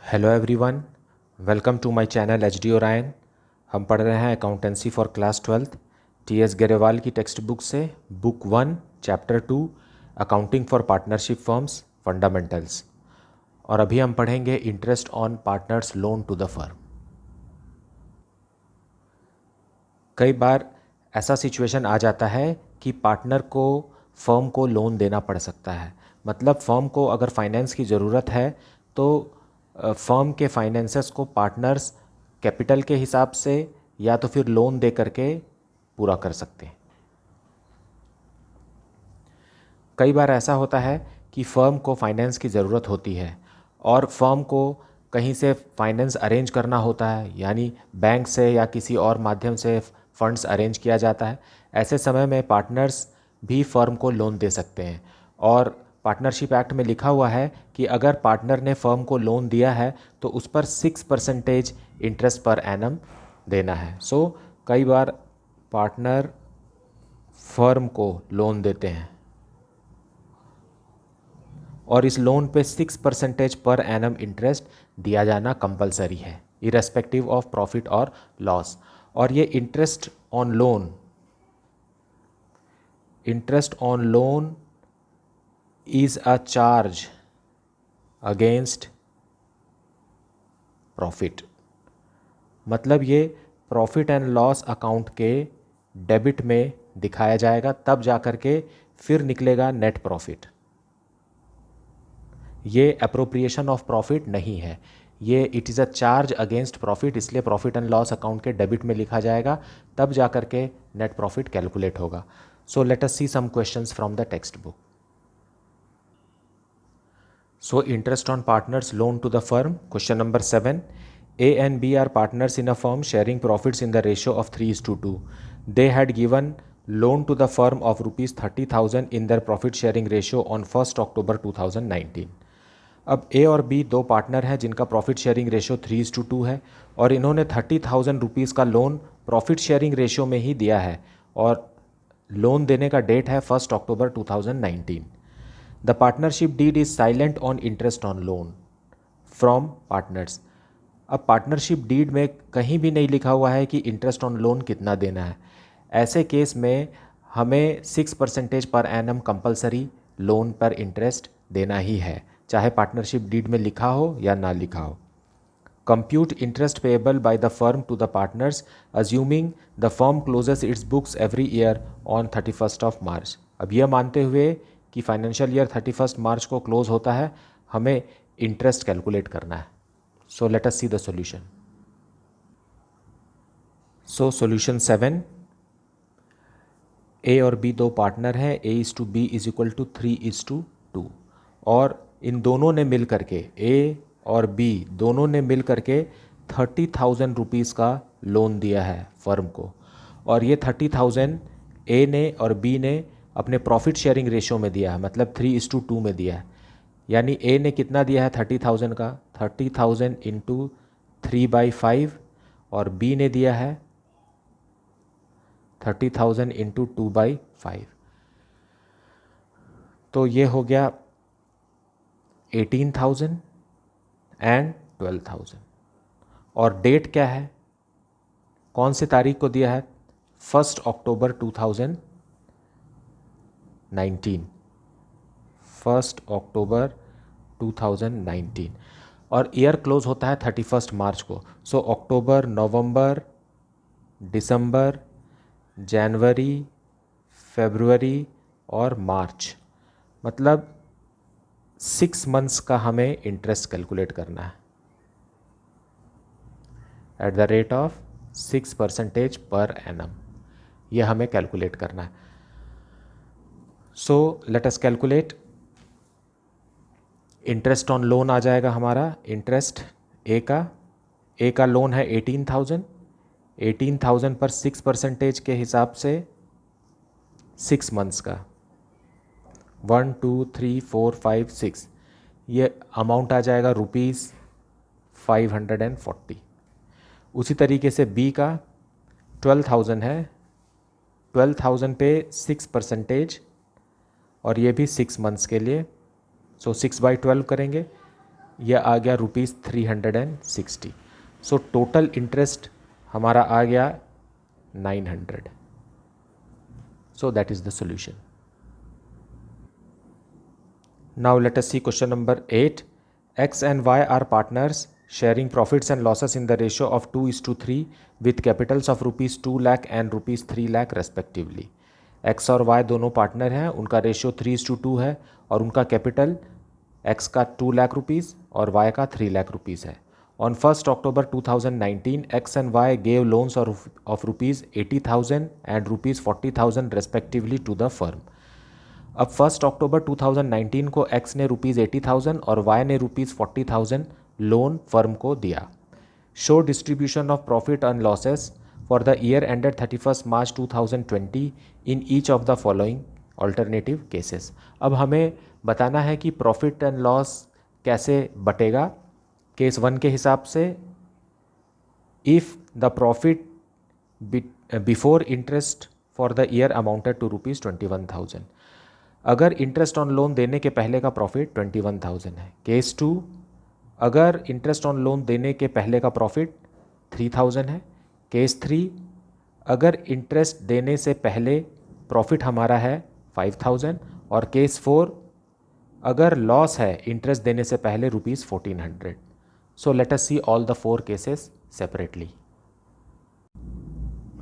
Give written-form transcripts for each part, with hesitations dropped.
Hello everyone, welcome to my channel H D Orion. हम पढ़ रहे हैं accountancy for class 12th T S Grewal की टेक्स्ट बुक से, book 1 chapter 2 accounting for partnership firms fundamentals. और अभी हम पढ़ेंगे interest on partners loan to the firm. कई बार ऐसा सिचुएशन आ जाता है कि पार्टनर को फर्म को लोन देना पड़ सकता है। मतलब फर्म को अगर फाइनेंस की ज़रूरत है तो फर्म के फाइनेंसेस को पार्टनर्स कैपिटल के हिसाब से या तो फिर लोन दे करके पूरा कर सकते हैं। कई बार ऐसा होता है कि फर्म को फाइनेंस की ज़रूरत होती है और फर्म को कहीं से फाइनेंस अरेंज करना होता है, यानी बैंक से या किसी और माध्यम से फंड्स अरेंज किया जाता है। ऐसे समय में पार्टनर्स भी फर्म को लोन दे सकते हैं। और पार्टनरशिप एक्ट में लिखा हुआ है कि अगर पार्टनर ने फर्म को लोन दिया है तो उस पर 6% इंटरेस्ट पर एनम देना है। सो कई बार पार्टनर फर्म को लोन देते हैं और इस लोन पे 6% पर एनम इंटरेस्ट दिया जाना कंपलसरी है, इरेस्पेक्टिव ऑफ प्रॉफिट और लॉस। और ये interest on loan is a charge against profit. मतलब ये प्रॉफिट एंड लॉस अकाउंट के डेबिट में दिखाया जाएगा, तब जाकर के फिर निकलेगा नेट प्रॉफिट। ये अप्रोप्रिएशन ऑफ प्रॉफिट नहीं है, ये it is a charge against profit, इसलिए प्रॉफिट एंड लॉस अकाउंट के डेबिट में लिखा जाएगा, तब जाकर के नेट प्रॉफिट कैलकुलेट होगा। So let us see some questions from the textbook. So interest on partners loan to the firm. Question number 7. A and B are partners in a firm sharing profits in the ratio of 3:2. They had given loan to the firm of rupees 30,000 in their profit sharing ratio on 1st October 2019. अब ए और B दो partner हैं जिनका profit sharing ratio 3:2 है और इन्होंने 30,000 rupees का loan profit sharing ratio में ही दिया है और लोन देने का डेट है 1 October 2019। The partnership deed is silent on interest on loan from partners. अब पार्टनरशिप डीड में कहीं भी नहीं लिखा हुआ है कि इंटरेस्ट ऑन लोन कितना देना है। ऐसे केस में हमें 6% पर एनम कंपलसरी लोन पर इंटरेस्ट देना ही है, चाहे पार्टनरशिप डीड में लिखा हो या ना लिखा हो। Compute interest payable by the firm to the partners assuming the firm closes its books every year on 31 March. अब यह मानते हुए कि फाइनेंशियल ईयर 31 मार्च को क्लोज होता है, हमें इंटरेस्ट कैलकुलेट करना है। So let us see the solution. So solution 7, ए और बी दो पार्टनर हैं, A/B=3:2 और इन दोनों ने मिल करके, ए और बी दोनों ने मिल करके 30,000 रुपीज़ का लोन दिया है फर्म को। और ये 30,000 ए ने और बी ने अपने प्रॉफिट शेयरिंग रेशियो में दिया है, मतलब 3:2 में दिया है। यानी ए ने कितना दिया है 30,000 का, 30,000 इंटू 3/5 और बी ने दिया है 30,000 इंटू 2/5। तो ये हो गया 18,000 एंड 12,000। और डेट क्या है, कौन सी तारीख को दिया है, 1 अक्टूबर 2019, 1 अक्टूबर 2019। और ईयर क्लोज होता है 31 मार्च को। सो अक्टूबर, नवंबर, दिसंबर, जनवरी, फरवरी और मार्च, मतलब 6 मंथ्स का हमें इंटरेस्ट कैलकुलेट करना है एट द रेट ऑफ 6% पर एनम। यह हमें कैलकुलेट करना है। So let us calculate. Interest on loan आ जाएगा हमारा, इंटरेस्ट ए का लोन है 18,000 पर 6% के हिसाब से 6 मंथ्स का, 1 2 3 4 5 6, ये अमाउंट आ जाएगा ₹540। उसी तरीके से बी का 12,000 है, 12,000 पे 6% और ये भी 6 मंथ्स के लिए। सो 6/12 करेंगे यह आ गया ₹360। सो टोटल इंटरेस्ट हमारा आ गया 900। So that is the solution. Now let us see question number 8। X and Y are partners sharing profits and losses in the ratio of 2:3 with capitals of ₹2 lakh and ₹3 lakh respectively। X और Y दोनों partner हैं, उनका ratio 3:2 है और उनका capital X का 2 lakh rupees और Y का 3 लाख रुपीज़ है। On 1 October 2019, X and Y gave loans of ₹80,000 and ₹40,000 respectively to the firm। अब 1 अक्टूबर 2019 को X ने ₹80,000 और Y ने ₹40,000 लोन फर्म को दिया। Show distribution of profit and losses for the year ended 31 March 2020 in each of the following alternative cases. अब हमें बताना है कि प्रॉफिट एंड लॉस कैसे बटेगा। केस 1 के हिसाब से, if the profit before interest for the year amounted to ₹21,000। अगर इंटरेस्ट ऑन लोन देने के पहले का प्रॉफिट 21,000 है। केस 2, अगर इंटरेस्ट ऑन लोन देने के पहले का प्रॉफिट 3,000 है। केस 3, अगर इंटरेस्ट देने से पहले प्रॉफिट हमारा है 5,000। और केस 4, अगर लॉस है इंटरेस्ट देने से पहले ₹1,400। So let us see all the 4 cases separately.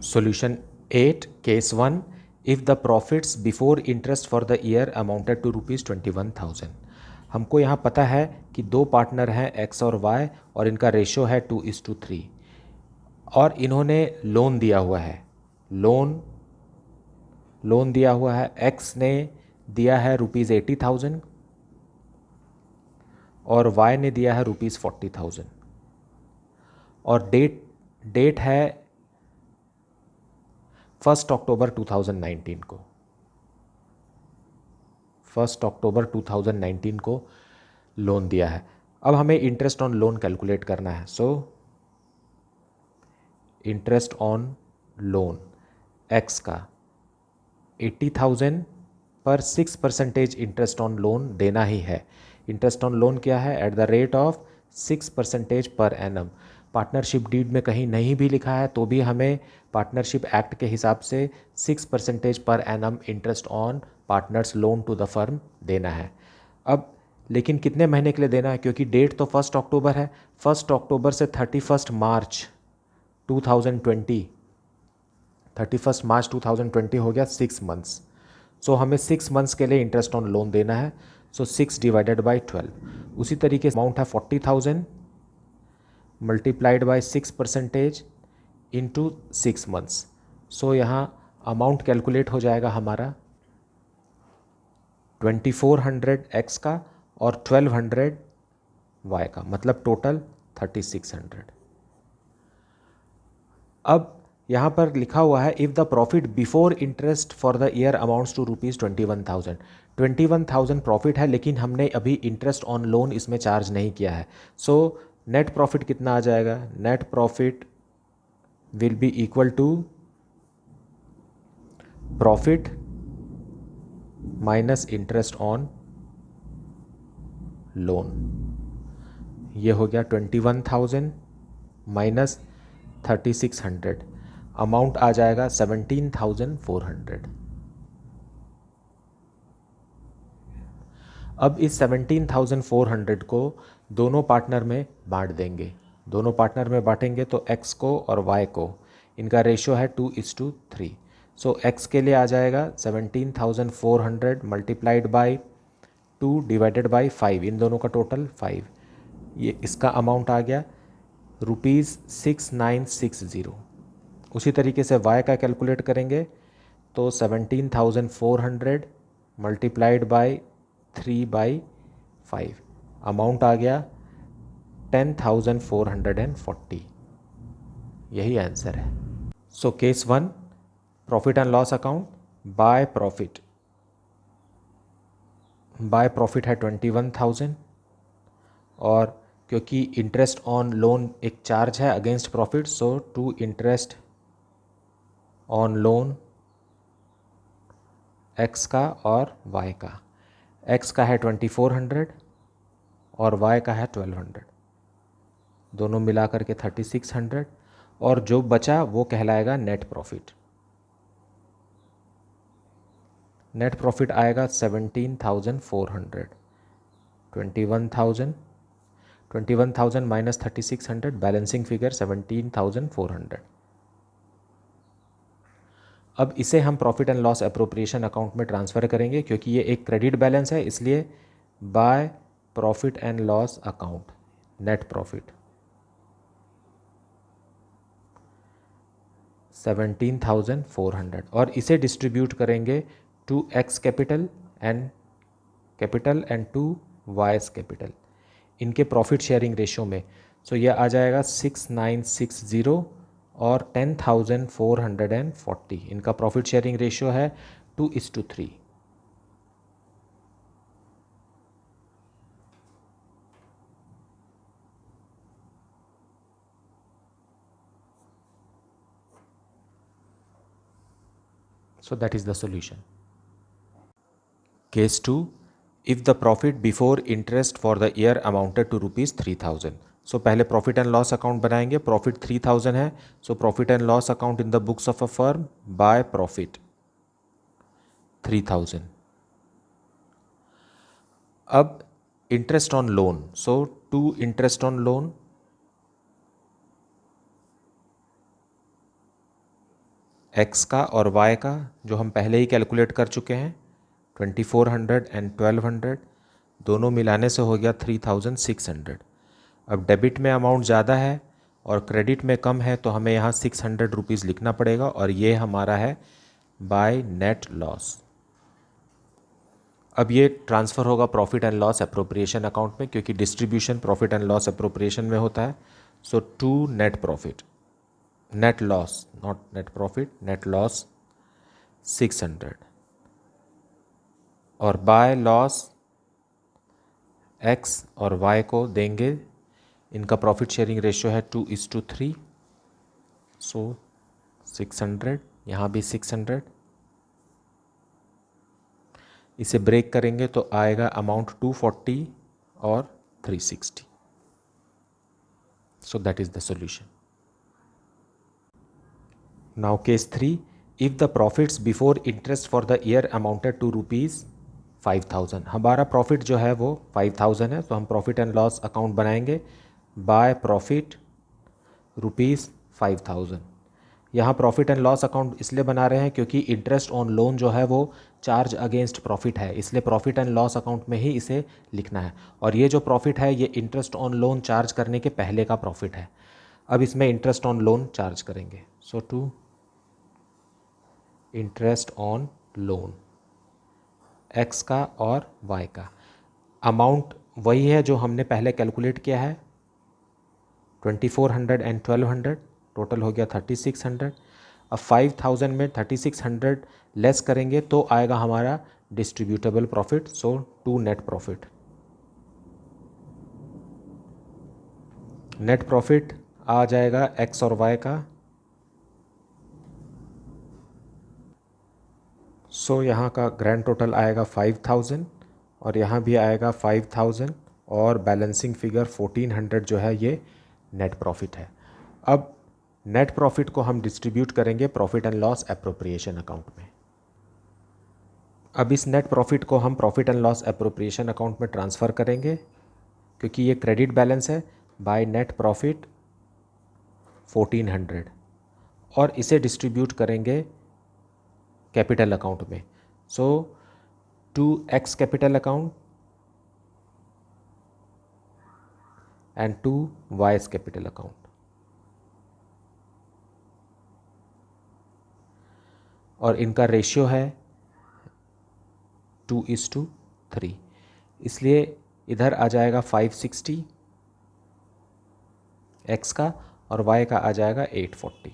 Solution 8, Case 1, if the profits before interest for the year amounted to ₹21,000। हमको यहाँ पता है कि दो पार्टनर हैं X और Y और इनका रेशो है 2:3 और इन्होंने लोन दिया हुआ है। लोन दिया हुआ है, X ने दिया है ₹80,000 और Y ने दिया है ₹40,000 और डेट है 1 अक्टूबर 2019 को। 1 अक्टूबर 2019 को लोन दिया है। अब हमें इंटरेस्ट ऑन लोन कैलकुलेट करना है। So interest on loan X का 80,000 पर 6% इंटरेस्ट ऑन लोन देना ही है। इंटरेस्ट ऑन लोन क्या है? एट द रेट ऑफ 6% पर एनम। पार्टनरशिप डीड में कहीं नहीं भी लिखा है तो भी हमें पार्टनरशिप एक्ट के हिसाब से 6% पर annum interest on partners loan to the firm देना है। अब लेकिन कितने महीने के लिए देना है? क्योंकि डेट तो 1 अक्टूबर है। 1 अक्टूबर से 31 मार्च 2020, 31 मार्च 2020 हो गया 6 मंथ्स। सो हमें 6 मंथ्स के लिए इंटरेस्ट ऑन लोन देना है। सो 6 डिवाइडेड बाई 12। उसी तरीके से अमाउंट है 40,000 मल्टीप्लाइड बाई 6% इंटू 6 मंथ्स। सो यहाँ अमाउंट कैलकुलेट हो जाएगा हमारा 2400 X का और 1200 Y का, मतलब टोटल 3600। अब यहाँ पर लिखा हुआ है if the profit before interest for the year amounts to ₹21,000। 21,000 profit है लेकिन हमने अभी इंटरेस्ट ऑन लोन इसमें चार्ज नहीं किया है। सो नेट प्रॉफिट कितना आ जाएगा? Net profit will be equal to profit minus interest on loan. ये हो गया 21,000 माइनस 3600, अमाउंट आ जाएगा 17,400। अब इस 17,400 को दोनों पार्टनर में बांट देंगे। दोनों पार्टनर में बांटेंगे तो X को और Y को, इनका रेशियो है 2:3। सो X के लिए आ जाएगा 17,400 मल्टीप्लाइड बाई 2 डिवाइडेड बाई 5, इन दोनों का टोटल 5। ये इसका अमाउंट आ गया ₹6960। उसी तरीके से Y का कैलकुलेट करेंगे तो 17,400 मल्टीप्लाइड बाई 3/5, अमाउंट आ गया 10,440। यही आंसर है। So case 1, profit and loss account. By profit है 21,000 और क्योंकि इंटरेस्ट ऑन लोन एक चार्ज है against profit, so to interest on loan X का और Y का। X का है 2400 और y का है 1200, दोनों मिलाकर के 3600, और जो बचा वो कहलाएगा नेट प्रॉफिट। नेट प्रॉफिट आएगा 17,400, 21,000 माइनस 3600, बैलेंसिंग फिगर 17,400। अब इसे हम profit and loss appropriation account में ट्रांसफ़र करेंगे, क्योंकि ये एक क्रेडिट बैलेंस है, इसलिए by profit and loss account net profit 17,400, और इसे डिस्ट्रीब्यूट करेंगे to X capital and to Y's capital इनके प्रॉफिट शेयरिंग रेशियो में। सो ये आ जाएगा 6960 और 10,440, इनका प्रॉफिट शेयरिंग रेशियो है 2:3। So that is the solution. Case 2. If the profit before interest for the year amounted to rupees 3,000. So पहले profit and loss account बनाएंगे, profit 3,000 है, so profit and loss account in the books of a firm by profit 3,000। अब interest on loan, so to interest on loan X का और Y का जो हम पहले ही कैलकुलेट कर चुके हैं 2400 एंड 1200, दोनों मिलाने से हो गया 3600। अब डेबिट में अमाउंट ज़्यादा है और क्रेडिट में कम है, तो हमें यहाँ 600 रुपीज़ लिखना पड़ेगा, और ये हमारा है बाय नेट लॉस। अब ये ट्रांसफ़र होगा profit and loss appropriation account में, क्योंकि distribution profit and loss appropriation में होता है। So to net profit, net loss not net profit, net loss 600, और बाय लॉस एक्स और वाई को देंगे, इनका प्रॉफिट शेयरिंग रेशियो है 2:3, सो 600, यहाँ भी 600, इसे ब्रेक करेंगे तो आएगा अमाउंट 240 और 360। So that is the solution. Now case 3, if the profits before interest for the year amounted to rupees 5,000। हमारा प्रॉफिट जो है वो 5,000 है, तो हम प्रॉफिट एंड लॉस अकाउंट बनाएंगे बाय प्रॉफिट रुपीज़ 5,000। यहाँ प्रॉफिट एंड लॉस अकाउंट इसलिए बना रहे हैं क्योंकि इंटरेस्ट ऑन लोन जो है वो चार्ज अगेंस्ट प्रॉफिट है, इसलिए प्रॉफिट एंड लॉस अकाउंट में ही इसे लिखना है। और ये जो प्रॉफिट है ये इंटरेस्ट ऑन लोन चार्ज करने के पहले का प्रॉफिट है। अब इसमें इंटरेस्ट ऑन लोन चार्ज करेंगे, so to interest on loan X का और वाई का, अमाउंट वही है जो हमने पहले कैलकुलेट किया है 2400 एंड 1200, टोटल हो गया 3600। अब 5000 में 3600 लेस करेंगे तो आएगा हमारा distributable profit, so to net profit. Net profit आ जाएगा एक्स और वाई का, सो यहाँ का ग्रैंड टोटल आएगा 5000 और यहाँ भी आएगा 5000, और बैलेंसिंग फिगर 1400 जो है ये नेट प्रॉफिट है। अब नेट प्रॉफिट को हम डिस्ट्रीब्यूट करेंगे profit and loss appropriation account में। अब इस नेट प्रॉफिट को हम profit and loss appropriation account में ट्रांसफ़र करेंगे, क्योंकि ये क्रेडिट बैलेंस है, बाय नेट प्रॉफिट 1400, और इसे डिस्ट्रीब्यूट करेंगे कैपिटल अकाउंट में। So to X capital account and to Y's capital account, और इनका रेशियो है 2:3, इसलिए इधर आ जाएगा 560 एक्स का और वाई का आ जाएगा 840।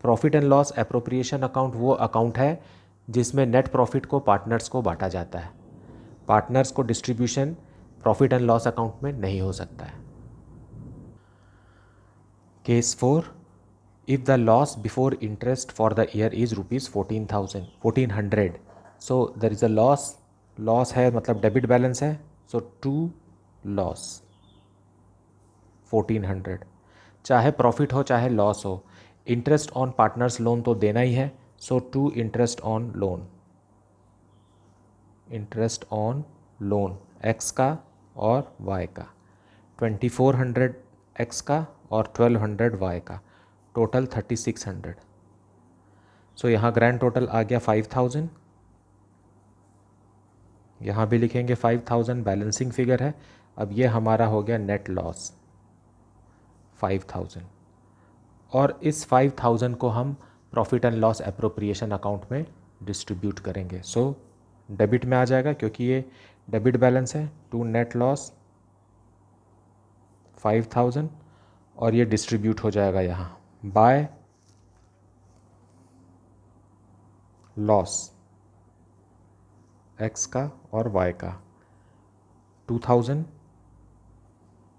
Profit and loss appropriation account वो अकाउंट है जिसमें नेट प्रॉफिट को पार्टनर्स को बांटा जाता है। पार्टनर्स को distribution profit and loss account में नहीं हो सकता है। Case 4, if the loss before interest for the year is rupees 1400, so there is a loss loss है मतलब डेबिट बैलेंस है, सो टू लॉस 1400। चाहे प्रॉफिट हो चाहे लॉस हो, इंटरेस्ट ऑन पार्टनर्स लोन तो देना ही है, so to interest on loan, interest on loan X का और वाई का, 2400 एक्स का और 1200 वाई का, टोटल 3600। सो यहाँ ग्रैंड टोटल आ गया 5000, यहाँ भी लिखेंगे 5000, बैलेंसिंग फिगर है। अब ये हमारा हो गया नेट लॉस 5000, और इस 5000 को हम profit and loss appropriation account में डिस्ट्रीब्यूट करेंगे। सो डेबिट में आ जाएगा क्योंकि ये डेबिट बैलेंस है, टू नेट लॉस 5000, और ये डिस्ट्रीब्यूट हो जाएगा यहाँ बाय लॉस एक्स का और वाई का, 2000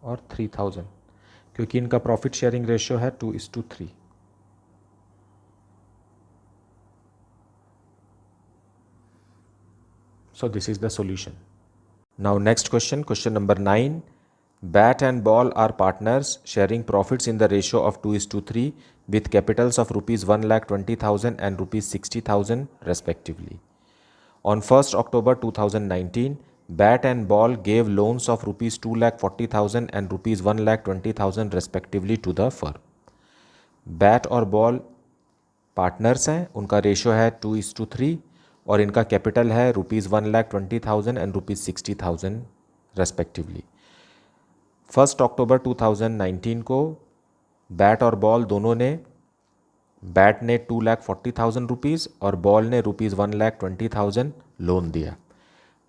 और 3000, क्योंकि इनका प्रॉफिट शेयरिंग रेशियो है 2:3। So this is the solution. Now next question, question number 9. Bat and ball are partners sharing profits in the ratio of 2:3 with capitals of rupees 1,20,000 and rupees 60,000 respectively. On 1st October 2019, Bat and Ball gave loans of rupees 2,40,000 and rupees 1,20,000 respectively to the firm. Bat और ball partners हैं, उनका ratio है 2:3 और इनका capital है rupees 1,20,000 and rupees 60,000 respectively. 1 October 2019 को bat और ball दोनों ने, बैट ने 2,40,000 रुपीज़ और बॉल ने रुपीज़ 1,20,000 लोन दिया।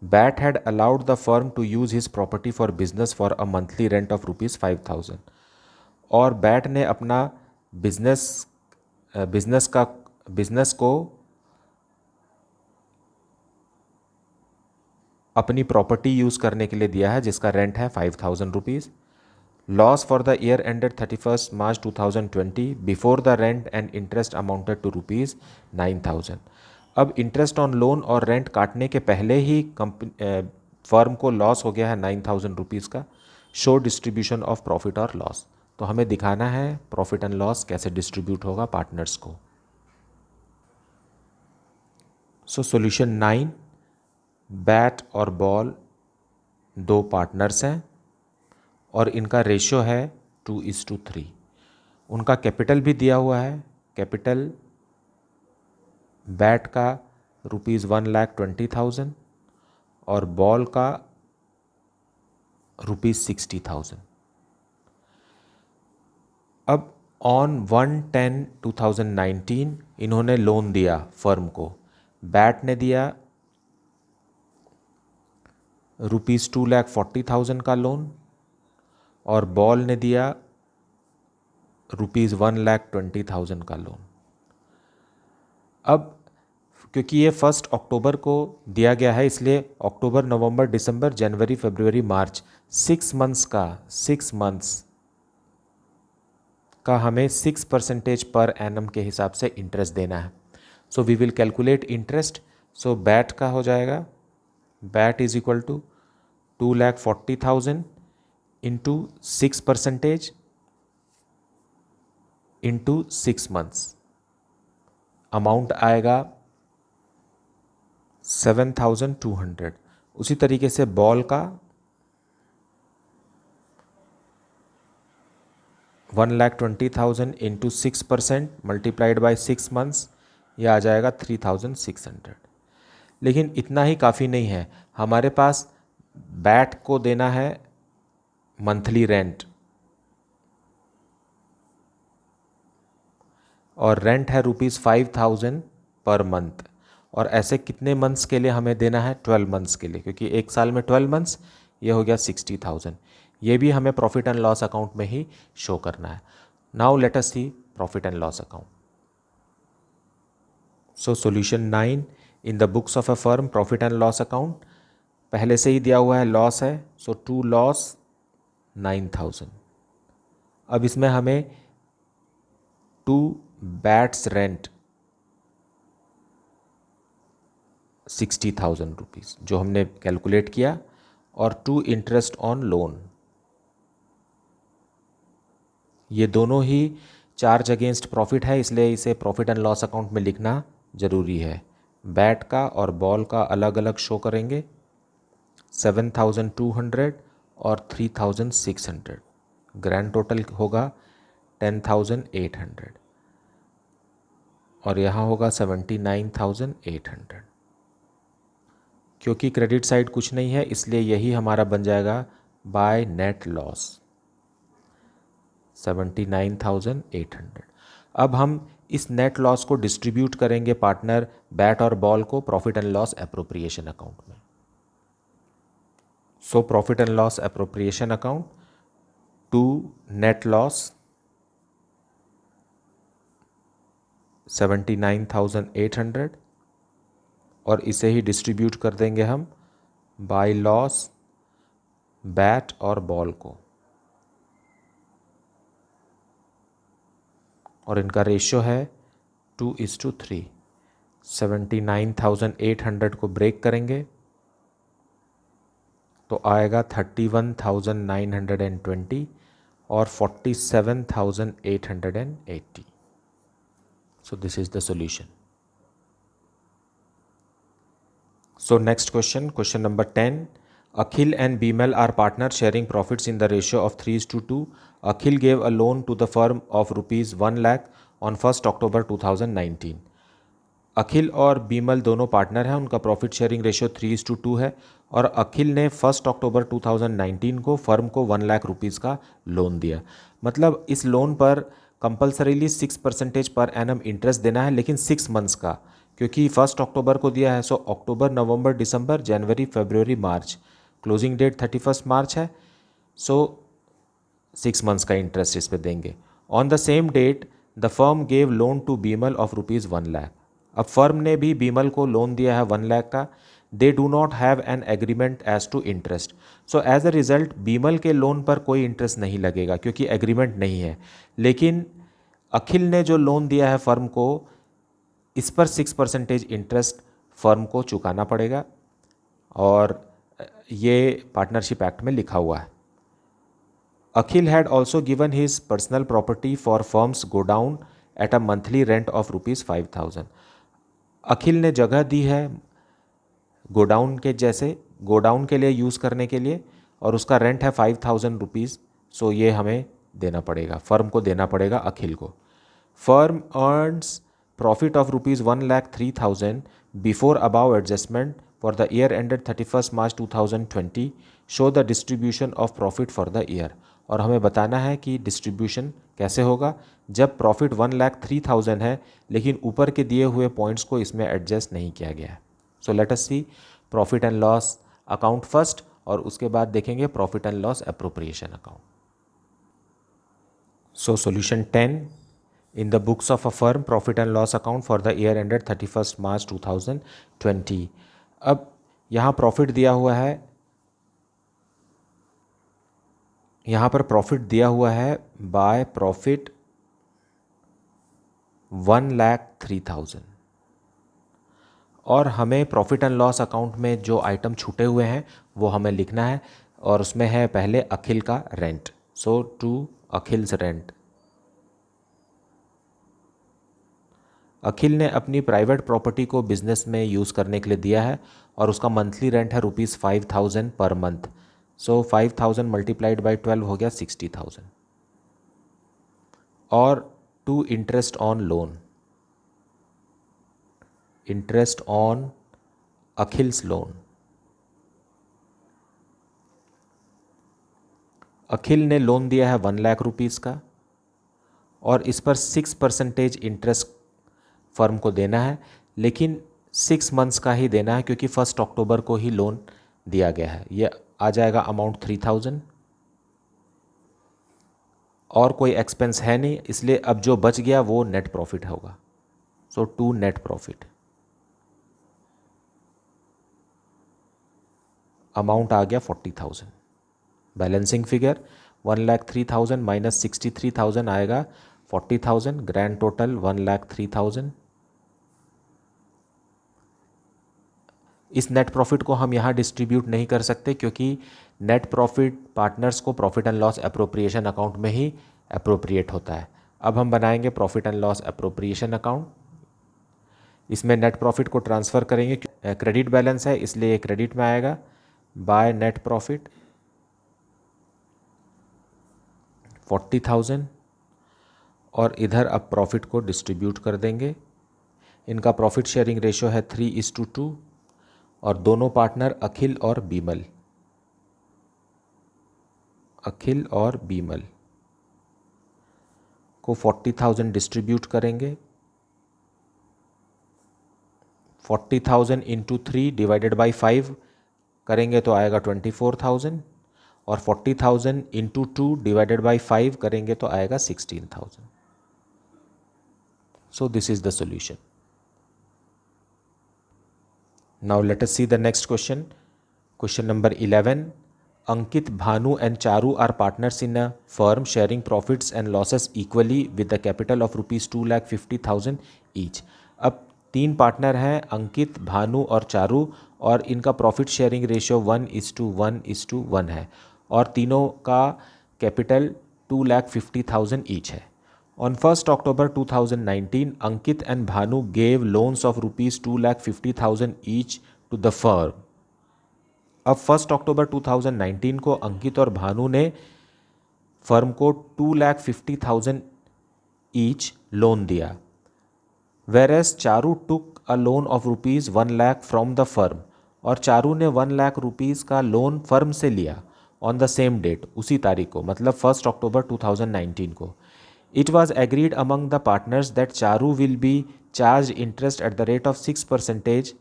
Bat had allowed the firm to use his property for business for a monthly rent of rupees 5,000, और बैट ने अपना बिजनेस को अपनी प्रॉपर्टी यूज़ करने के लिए दिया है जिसका रेंट है 5,000 rupees. Loss for the year ended 31 March 2020 before the rent and interest amounted to rupees 9,000। अब इंटरेस्ट ऑन लोन और रेंट काटने के पहले ही फर्म को लॉस हो गया है 9,000 रुपीज़ का। शो डिस्ट्रीब्यूशन ऑफ प्रॉफिट और लॉस, तो हमें दिखाना है प्रॉफिट एंड लॉस कैसे डिस्ट्रीब्यूट होगा पार्टनर्स को। सो सॉल्यूशन 9, बैट और बॉल दो पार्टनर्स हैं और इनका रेशियो है 2:3। उनका कैपिटल भी दिया हुआ है, कैपिटल बैट का रुपीज़ 1,20,000 और बॉल का रुपीज़ 60,000। अब ऑन 1/10/2019 इन्होंने लोन दिया फर्म को। बैट ने दिया रुपीज़ 2,40,000 का लोन और बॉल ने दिया रुपीज़ 1,20,000 का लोन। अब क्योंकि ये 1 अक्टूबर को दिया गया है इसलिए अक्टूबर, नवंबर, दिसंबर, जनवरी, फरवरी, मार्च 6 मंथ्स का हमें 6% पर एनम के हिसाब से इंटरेस्ट देना है। So we will calculate interest. So Bat का हो जाएगा, Bat is equal to 2,40,000 into 6% into 6 months, amount आएगा 7,200। उसी तरीके से बॉल का 1,20,000 इंटू 6% मल्टीप्लाइड बाई 6 मंथ्स, यह आ जाएगा 3,600। लेकिन इतना ही काफ़ी नहीं है, हमारे पास बैट को देना है मंथली रेंट और रेंट है रुपीज़ 5,000 पर मंथ, और ऐसे कितने मंथ्स के लिए हमें देना है? 12 मंथ्स के लिए, क्योंकि एक साल में 12 मंथ्स, ये हो गया 60,000। ये भी हमें प्रॉफिट एंड लॉस अकाउंट में ही शो करना है। Now let us see profit and loss account. So solution 9, in the books of a firm profit and loss account पहले से ही दिया हुआ है, लॉस है, सो टू लॉस 9,000। अब इसमें हमें टू बैट्स रेंट ₹60,000 जो हमने कैलकुलेट किया, और टू इंटरेस्ट ऑन लोन, ये दोनों ही चार्ज अगेंस्ट प्रॉफिट है, इसलिए इसे प्रॉफिट एंड लॉस अकाउंट में लिखना ज़रूरी है। बैट का और बॉल का अलग अलग शो करेंगे, 7,200 और 3,600, ग्रैंड टोटल होगा 10,800, और यहाँ होगा 79,800। क्योंकि क्रेडिट साइड कुछ नहीं है, इसलिए यही हमारा बन जाएगा बाय नेट लॉस, 79,800। अब हम इस नेट लॉस को डिस्ट्रीब्यूट करेंगे पार्टनर बैट और बॉल को profit and loss appropriation account में। So profit and loss appropriation account to net loss 79,800, और इसे ही डिस्ट्रीब्यूट कर देंगे हम बाय लॉस बैट और बॉल को, और इनका रेशियो है 2:3। 79,800 को ब्रेक करेंगे तो आएगा 31,920 और 47,880। So this is the solution. So next question, question number 10. Akhil and Bimal are partners sharing profits in the ratio of 3:2. Akhil gave a loan to the firm of rupees 1 lakh on 1st October 2019. अखिल और बीमल दोनों partner हैं, उनका profit sharing ratio 3:2 है, और अखिल ने 1 October 2019 को firm को 1 lakh rupees का लोन दिया। मतलब इस लोन पर कंपलसरीली 6% पर एनम इंटरेस्ट देना है, लेकिन 6 मंथ्स का, क्योंकि 1 अक्टूबर को दिया है। सो अक्टूबर, नवंबर, दिसंबर, जनवरी, फरवरी, मार्च, क्लोजिंग डेट 31 मार्च है। सो 6 मंथ्स का इंटरेस्ट इस पर देंगे। On the same date the firm gave loan to Bimal of rupees 1 lakh. अब फर्म ने भी बीमल को लोन दिया है 1 लाख का। They do not have an agreement as to interest. So as a result Bimal के लोन पर कोई इंटरेस्ट नहीं लगेगा, क्योंकि एग्रीमेंट नहीं है। लेकिन अखिल ने जो लोन दिया है फर्म को, इस पर 6% इंटरेस्ट फर्म को चुकाना पड़ेगा, और ये पार्टनरशिप एक्ट में लिखा हुआ है। Akhil had also given his personal property for firm's godown at a monthly rent of ₹5,000। Akhil ने जगह दी है गोडाउन के जैसे, गोडाउन के लिए यूज़ करने के लिए, और उसका रेंट है ₹5,000। सो ये हमें देना पड़ेगा, फर्म को देना पड़ेगा अखिल को। Firm earns profit of ₹1,03,000 before above adjustment for the year ended 31 March 2020। Show the distribution of profit for the year. और हमें बताना है कि डिस्ट्रीब्यूशन कैसे होगा जब प्रॉफिट 1,03,000 है, लेकिन ऊपर के दिए हुए पॉइंट्स को इसमें एडजस्ट नहीं किया गया है। So let us see profit and loss account first, और उसके बाद देखेंगे profit and loss appropriation account. So solution 10, in the books of a firm profit and loss account for the year ended 31 March 2020। अब यहाँ profit दिया हुआ है, यहाँ पर प्रॉफिट दिया हुआ है बाय प्रॉफिट 1,03,000, और हमें प्रॉफिट एंड लॉस अकाउंट में जो आइटम छूटे हुए हैं वो हमें लिखना है, और उसमें है पहले अखिल का rent. So to Akhil's rent. Akhil ने अपनी प्राइवेट प्रॉपर्टी को बिजनेस में यूज़ करने के लिए दिया है, और उसका मंथली रेंट है ₹5,000 per month. So 5,000 multiplied by 12 हो गया 60,000। और to interest on loan, interest on Akhil's loan. Akhil ने लोन दिया है 1 लाख रुपीज़ का, और इस पर 6% इंटरेस्ट फर्म को देना है, लेकिन 6 मंथ्स का ही देना है, क्योंकि 1 अक्टूबर को ही लोन दिया गया है। ये आ जाएगा अमाउंट 3,000, और कोई एक्सपेंस है नहीं, इसलिए अब जो बच गया वो नेट प्रॉफिट होगा। सो टू नेट प्रॉफिट अमाउंट आ गया 40,000। बैलेंसिंग फिगर 1,03,000 माइनस 63,000 आएगा 40,000, ग्रैंड टोटल 1,03,000। इस नेट प्रॉफिट को हम यहाँ डिस्ट्रीब्यूट नहीं कर सकते क्योंकि नेट प्रॉफिट पार्टनर्स को profit and loss appropriation account में ही अप्रोप्रिएट होता है। अब हम बनाएंगे profit and loss appropriation account. इसमें नेट प्रॉफिट को ट्रांसफ़र करेंगे, क्रेडिट बैलेंस है इसलिए ये क्रेडिट में आएगा, बाय नेट प्रॉफिट 40,000 और इधर अब प्रॉफिट को डिस्ट्रीब्यूट कर देंगे। इनका प्रॉफिट शेयरिंग रेशो है 3:2 और दोनों पार्टनर अखिल और बीमल को 40,000 डिस्ट्रीब्यूट करेंगे। 40,000 इंटू 3 डिवाइडेड बाई 5 करेंगे तो आएगा 24,000 और 40,000 इंटू 2 डिवाइडेड बाई 5 करेंगे तो आएगा 16,000। So this is the solution. Now let us see the next question. Question number 11. Ankit, Bhanu and Charu are partners in a firm sharing profits and losses equally with the capital of rupees 2,50,000 each. अब 3 partner हैं, अंकित, भानु और चारू, और इनका profit sharing ratio 1:1:1 है और तीनों का capital 2,50,000 each है। On 1st October 2019, Ankit and Bhanu gave loans of rupees 2,50,000 each to the firm. अब 1 अक्टूबर 2019 को अंकित और भानु ने फर्म को 2,50,000 ईच लोन दिया। Whereas Charu took a loan of rupees 1 lakh from the firm, और चारू ने 1 लाख रुपीज़ का लोन फर्म से लिया ऑन द सेम डेट, उसी तारीख को, मतलब 1 अक्टूबर 2019 को। It was agreed among the partners that Charu will be charged interest at the rate of 6%,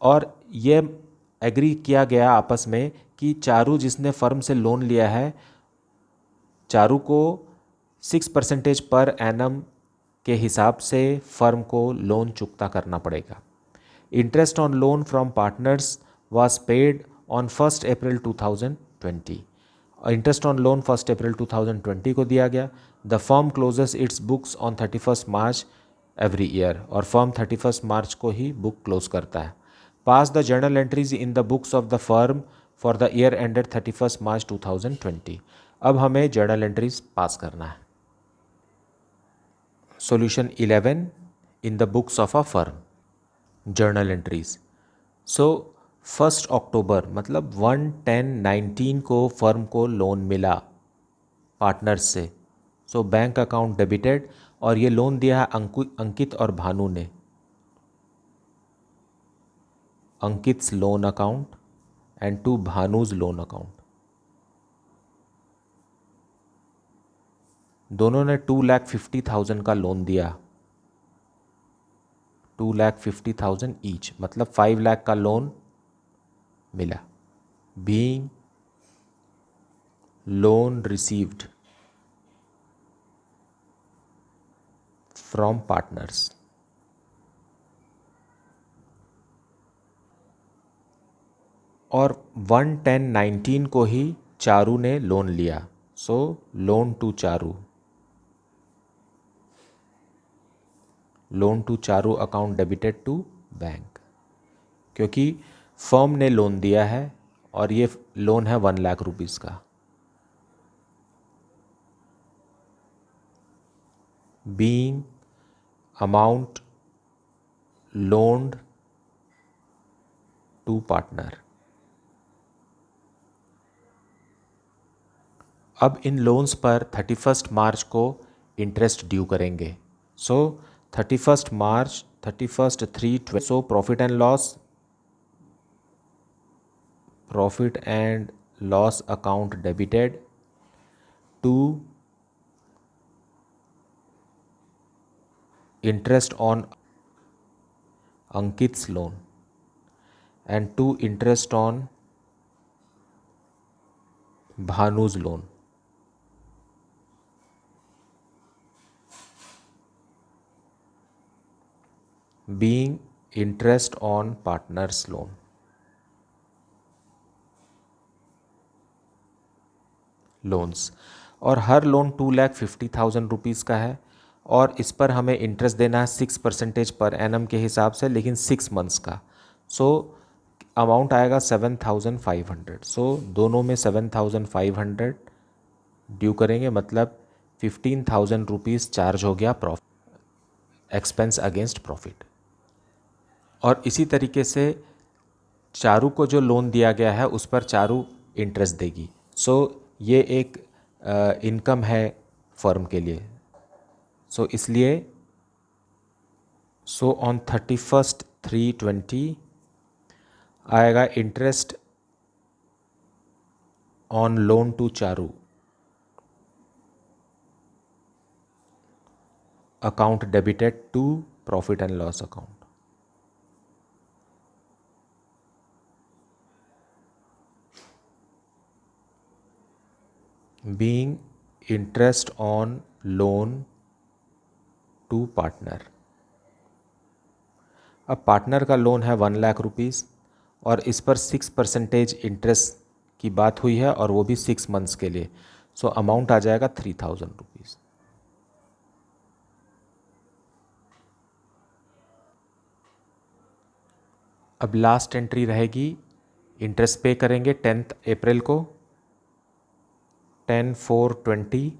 और ये एग्री किया गया आपस में कि चारू जिसने फर्म से लोन लिया है, चारू को 6% पर एनम के हिसाब से फर्म को लोन चुकता करना पड़ेगा। Interest on loan from partners was paid on 1st April 2020। Interest on loan 1 अप्रैल 2020 को दिया गया। The firm closes its books ऑन 31 मार्च एवरी ईयर, और फर्म 31 मार्च को ही बुक क्लोज करता है। Pass the journal entries in the books of the firm for the year ended 31 March 2020। अब हमें जर्नल एंट्रीज पास करना है। Solution 11 in the books of a firm journal entries. So 1 अक्टूबर मतलब 1/10/19 को फर्म को लोन मिला पार्टनर्स से, सो बैंक अकाउंट डेबिटेड, और ये लोन दिया है अंकित और भानु ने। Ankit's loan account and to Bhanu's loan account. दोनों ने 2,50,000 का लोन दिया, 2,50,000 ईच, मतलब 5 लाख का लोन मिला। Being loan received from partners. और 1/10/19 को ही चारू ने लोन लिया, so loan to Charu, loan to Charu account debited to bank, क्योंकि फर्म ने लोन दिया है और ये लोन है 1 लाख रुपीज़ का। Being amount loaned to partner. अब इन लोन्स पर 31 मार्च को इंटरेस्ट ड्यू करेंगे, so 31 March 31/3/20। So profit and loss account debited to interest on Ankit's loan and to interest on Bhanuj loan. Being interest on partners loan. Loans, और हर loan 2,50,000 rupees का है और इस पर हमें इंटरेस्ट देना है 6% पर एनम के हिसाब से, लेकिन 6 मंथ्स का। सो अमाउंट आएगा 7,500। सो दोनों में 7,500 ड्यू करेंगे, मतलब 15,000 रुपीज़ चार्ज हो गया प्रॉफिट, एक्सपेंस अगेंस्ट प्रॉफिट। और इसी तरीके से चारू को जो लोन दिया गया है उस पर चारू इंटरेस्ट देगी। सो ये एक इनकम है फर्म के लिए। सो इसलिए ऑन 31/3/20 आएगा interest on loan to Charu, account debited to profit and loss account. Being interest on loan to partner. अब पार्टनर का लोन है 1 लाख रुपीज़ और इस पर 6% इंटरेस्ट की बात हुई है और वो भी 6 मंथ्स के लिए। सो अमाउंट आ जाएगा 3,000 रुपीज़। अब लास्ट एंट्री रहेगी, इंटरेस्ट पे करेंगे 10 अप्रैल को, 10/4/20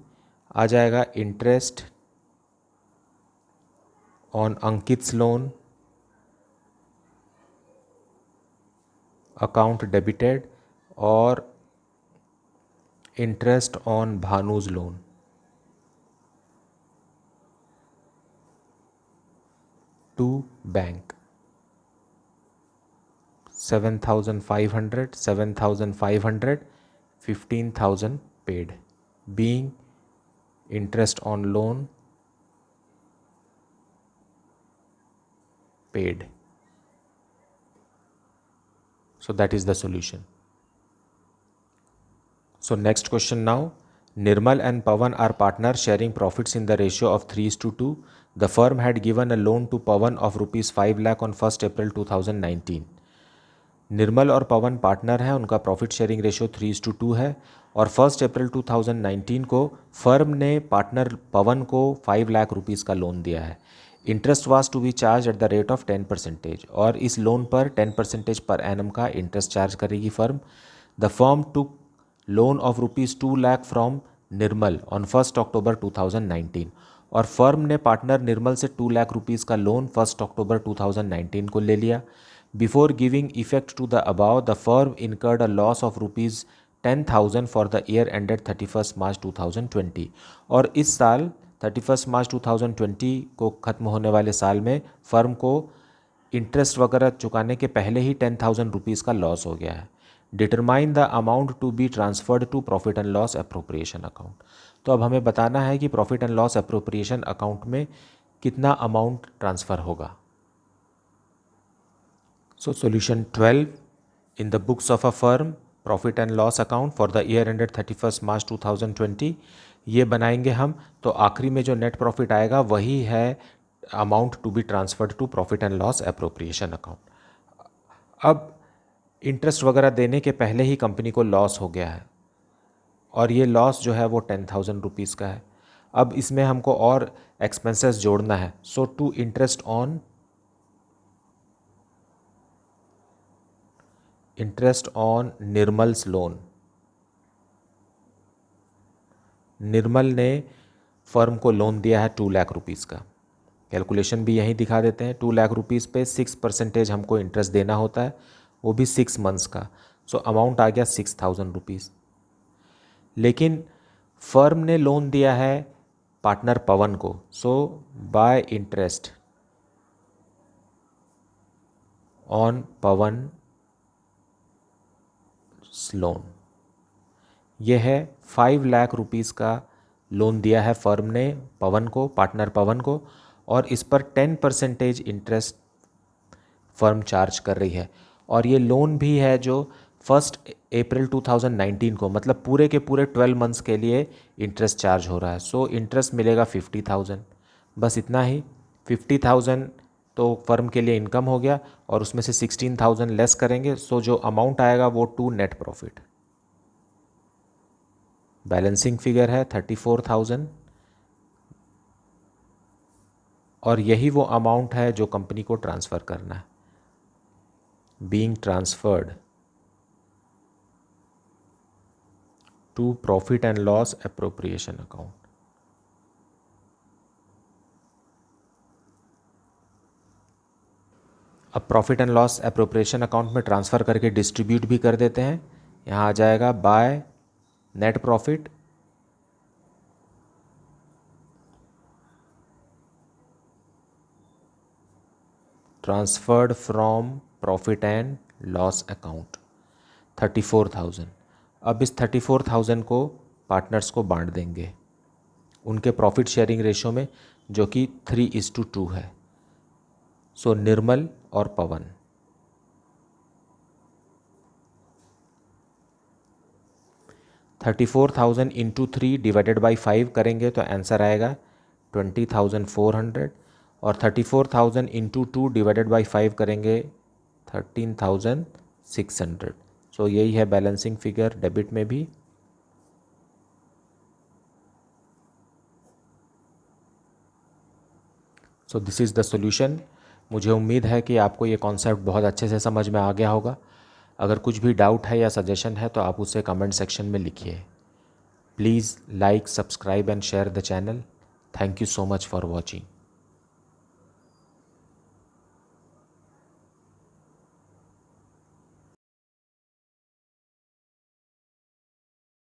आ जाएगा interest on Ankit's loan, account debited, और interest on Bhanuj loan to bank. 7,500, 7,500, 15,000 paid, being interest on loan paid. So that is the solution. So next question now. Nirmal and Pawan are partners sharing profits in the ratio of 3:2. The firm had given a loan to Pawan of rupees 5 lakh on 1st April 2019. निर्मल और पवन partner हैं, उनका profit sharing ratio 3:2 है और 1 अप्रैल 2019 को firm ने partner Pavan को 5 lakh rupees का loan दिया है। Interest was to be charged at the rate of 10%, और इस लोन पर 10% पर एनम का इंटरेस्ट चार्ज करेगी firm. The firm took loan of rupees 2 lakh from Nirmal on 1 October 2019, और फर्म ने पार्टनर निर्मल से 2 लाख रुपीज़ का लोन 1 अक्टूबर 2019 को ले लिया। Before giving effect to the above, the firm incurred a loss of rupees 10,000 for the year ended 31st March 2020, और इस साल 31 मार्च 2020 को ख़त्म होने वाले साल में फर्म को इंटरेस्ट वगैरह चुकाने के पहले ही 10,000 रुपीज़ का लॉस हो गया है। Determine the amount to be transferred to profit and loss appropriation account. तो अब हमें बताना है कि profit and loss appropriation account में कितना अमाउंट ट्रांसफ़र होगा। So solution 12, in the books of a firm, profit and loss account for the year ended 31st March 2020, ये बनाएंगे हम। तो आखिरी में जो नेट प्रॉफिट आएगा वही है amount to be transferred to profit and loss appropriation account. अब इंटरेस्ट वगैरह देने के पहले ही कंपनी को लॉस हो गया है और ये लॉस जो है वो 10,000 रुपीज़ का है। अब इसमें हमको और एक्सपेंसेस जोड़ना है। So to interest on निर्मल्स loan. निर्मल ने फर्म को लोन दिया है 2 लाख रुपीज़ का। कैलकुलेशन भी यहीं दिखा देते हैं। 2 लाख रुपीज़ पे 6% हमको इंटरेस्ट देना होता है, वो भी 6 मंथ्स का। सो अमाउंट आ गया 6,000 रुपीज़। लेकिन फर्म ने लोन दिया है पार्टनर पवन को। So by interest on Pavan loan, यह है 5 लाख रुपीज़ का लोन दिया है फर्म ने पवन को, पार्टनर पवन को, और इस पर 10% इंटरेस्ट फर्म चार्ज कर रही है। और ये लोन भी है जो 1 अप्रैल 2019 को, मतलब पूरे के पूरे 12 मंथ्स के लिए इंटरेस्ट चार्ज हो रहा है। सो इंटरेस्ट मिलेगा 50,000, बस इतना ही। 50,000 तो फर्म के लिए इनकम हो गया और उसमें से 16,000 लेस करेंगे। सो जो अमाउंट आएगा वो to net profit. Balancing figure है 34,000 और यही वो अमाउंट है जो कंपनी को ट्रांसफ़र करना है। being transferred to profit and loss appropriation account. अब profit and loss appropriation account में ट्रांसफ़र करके डिस्ट्रीब्यूट भी कर देते हैं। यहाँ आ जाएगा bye net profit transferred from profit and loss account 34,000। अब इस 34,000 को पार्टनर्स को बांट देंगे उनके प्रॉफिट शेयरिंग रेशो में, जो कि 3:2 है। सो निर्मल और पवन। $34,000 इंटू 3 डिवाइडेड बाई 5 करेंगे तो आंसर आएगा 20,400 और 34,000 इंटू 2 डिवाइडेड बाई 5 करेंगे 13,600। सो यही है बैलेंसिंग फिगर डेबिट में भी। So this is the solution. मुझे उम्मीद है कि आपको ये कॉन्सेप्ट बहुत अच्छे से समझ में आ गया होगा। अगर कुछ भी डाउट है या सजेशन है तो आप उसे कमेंट सेक्शन में लिखिए। Please like, subscribe and share the channel. Thank you so much for watching.